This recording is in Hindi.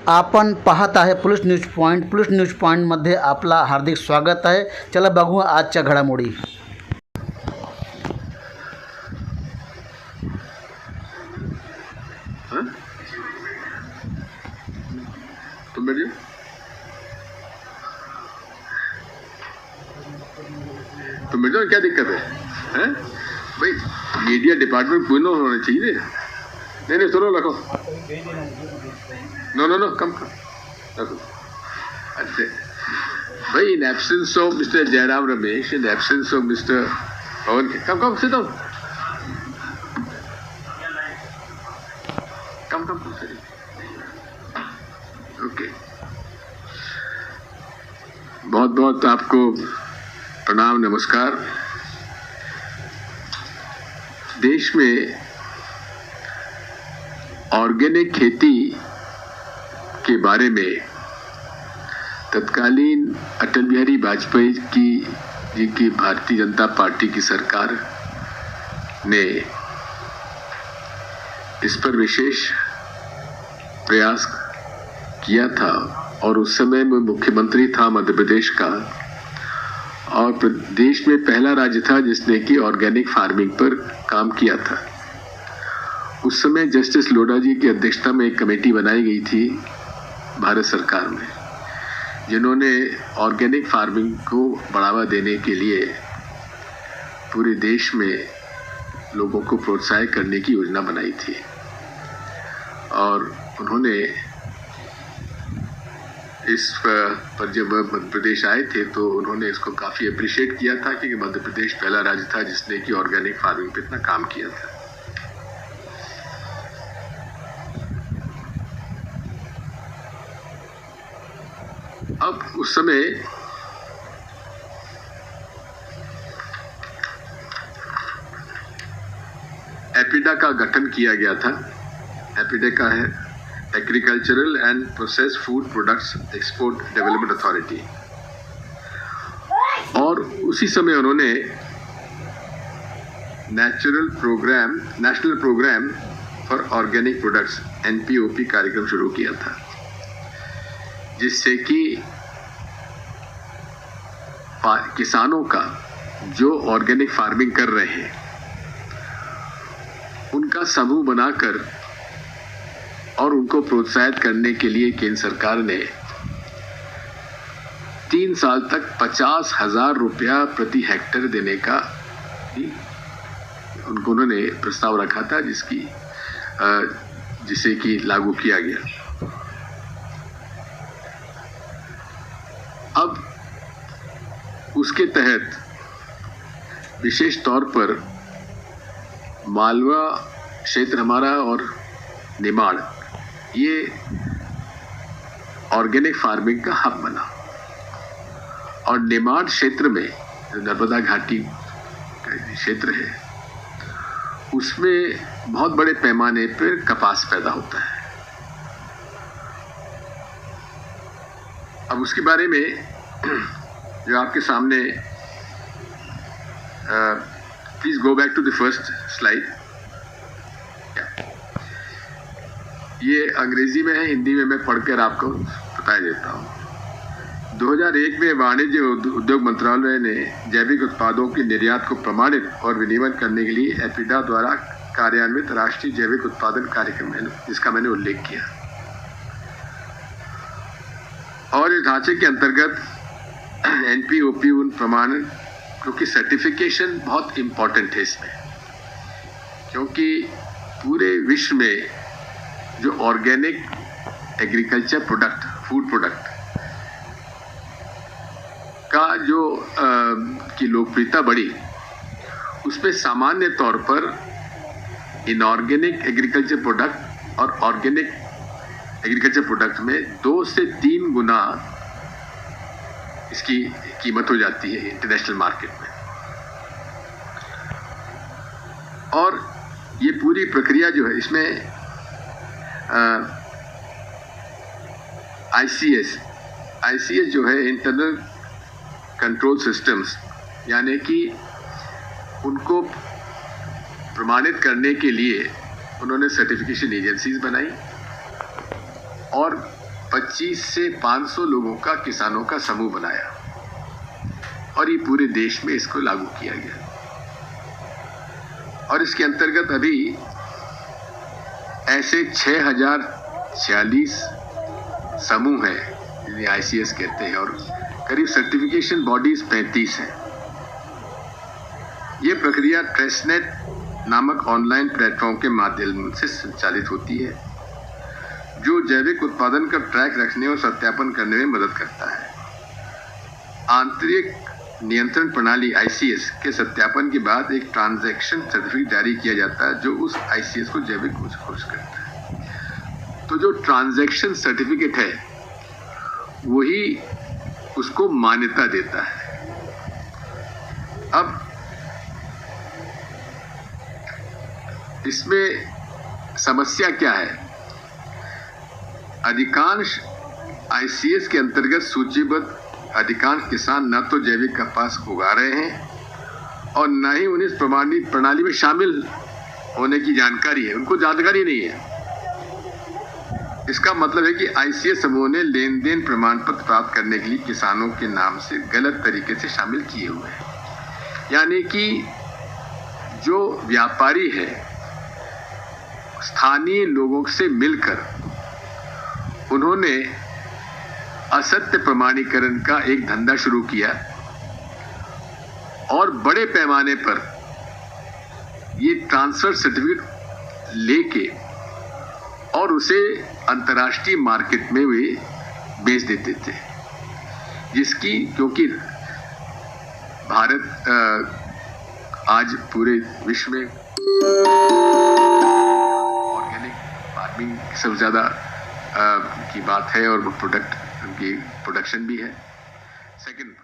आपण पाहत आहे police news point. Police news पॉईंटमध्ये आपला हार्दिक स्वागत आहे. चला बघू आजच्या घडामोडी. तो मेरे क्या दिक्कत है? हैं? भाई मीडिया डिपार्टमेंट कोई ना होना चाहिए. नहीं सुनो रखो. नो कम रखो. अच्छा भाई, in absence of Mr. Jairam Ramesh, in absence of Mr. Pawan, come sit down. Come sit. Okay. बहुत आपको प्रणाम, नमस्कार. देश में ऑर्गेनिक खेती के बारे में तत्कालीन अटल बिहारी वाजपेयी जी की भारतीय जनता पार्टी की सरकार ने इस पर विशेष प्रयास किया था और उस समय मैं मुख्यमंत्री था मध्य प्रदेश का, और प्रदेश में पहला राज्य था जिसने कि ऑर्गेनिक फार्मिंग पर काम किया था. उस समय जस्टिस लोढ़ा जी की अध्यक्षता में एक कमेटी बनाई गई थी भारत सरकार में, जिन्होंने ऑर्गेनिक फार्मिंग को बढ़ावा देने के लिए पूरे देश में लोगों को प्रोत्साहित करने की योजना बनाई थी. और उन्होंने इस पर जब मध्य प्रदेश आए थे तो उन्होंने इसको काफ़ी अप्रिशिएट किया था कि मध्य प्रदेश पहला राज्य था जिसने कि ऑर्गेनिक फार्मिंग पे इतना काम किया था. अब उस समय एपिडा का गठन किया गया था. एपिडा का है agricultural and process food products export development authority, और उसी समय उन्होंने national programme for organic products NPOP कार्यक्रम शुरू किया था, जिससे कि किसानों का जो ऑर्गेनिक फार्मिंग कर रहे हैं उनका समूह बनाकर और उनको प्रोत्साहित करने के लिए केंद्र सरकार ने 3 साल तक 50,000 रुपया प्रति हेक्टेयर देने का उन्होंने प्रस्ताव रखा था, जिसे कि लागू किया गया. अब उसके तहत विशेष तौर पर मालवा क्षेत्र हमारा और निमाड़, ये ऑर्गेनिक फार्मिंग का हब बना. और निमाड़ क्षेत्र में जो नर्मदा घाटी का क्षेत्र है उसमें बहुत बड़े पैमाने पर कपास पैदा होता है. अब उसके बारे में जो आपके सामने, please go back to the first slide. ये अंग्रेजी में है, हिंदी में मैं पढ़कर आपको बता देता हूँ. 2001 में वाणिज्य उद्योग मंत्रालय ने जैविक उत्पादों के निर्यात को प्रमाणित और विनियमन करने के लिए एपिडा द्वारा कार्यान्वित राष्ट्रीय जैविक उत्पादन कार्यक्रम है, जिसका मैंने उल्लेख किया. और इस ढांचे के अंतर्गत NPOP उन प्रमाणन, क्योंकि सर्टिफिकेशन बहुत इम्पोर्टेंट है इसमें, क्योंकि पूरे विश्व में जो organic agriculture product, food product का जो की लोकप्रियता बढ़ी, उसमें सामान्य तौर पर इनऑर्गेनिक एग्रीकल्चर प्रोडक्ट और ऑर्गेनिक एग्रीकल्चर प्रोडक्ट में 2 से 3 गुना इसकी कीमत हो जाती है इंटरनेशनल मार्केट में. और ये पूरी प्रक्रिया जो है इसमें ICS जो है इंटरनल कंट्रोल सिस्टम्स, यानी कि उनको प्रमाणित करने के लिए उन्होंने सर्टिफिकेशन एजेंसीज बनाई और 25 से 500 लोगों का, किसानों का समूह बनाया और ये पूरे देश में इसको लागू किया गया। और इसके अंतर्गत अभी ऐसे 6046 समूह हैं जिन्हें ICS कहते हैं और करीब सर्टिफिकेशन बॉडीज 35 हैं। ये प्रक्रिया ट्रेसनेट नामक ऑनलाइन प्लेटफॉर्म के माध्यम से संचालित होती है, जो जैविक उत्पादन का ट्रैक रखने और सत्यापन करने में मदद करता है। आंतरिक नियंत्रण प्रणाली ICS के सत्यापन के बाद एक ट्रांजैक्शन सर्टिफिकेट जारी किया जाता है, जो उस ICS को जैविक घोषित करता है। तो जो ट्रांजैक्शन सर्टिफिकेट है वही उसको मान्यता देता है। अब इसमें समस्या क्या है? अधिकांश ICS के अंतर्गत सूचीबद्ध अधिकांश किसान न तो जैविक कपास उगा रहे हैं और न ही उन्हें इस प्रणाली में शामिल होने की जानकारी है, उनको जानकारी नहीं है। इसका मतलब है कि ICS समूह ने लेन देन प्रमाण पत्र प्राप्त करने के लिए किसानों के नाम से गलत तरीके से शामिल किए हुए हैं। यानी कि जो व्यापारी है स्थानीय लोगों से मिलकर उन्होंने असत्य प्रमाणीकरण का एक धंधा शुरू किया और बड़े पैमाने पर ये ट्रांसफर सर्टिफिकेट लेके और उसे अंतर्राष्ट्रीय मार्केट में वे बेच देते थे, जिसकी क्योंकि भारत आज पूरे विश्व में ऑर्गेनिक फार्मिंग सबसे ज़्यादा की बात है और प्रोडक्ट की प्रोडक्शन भी है। सेकंड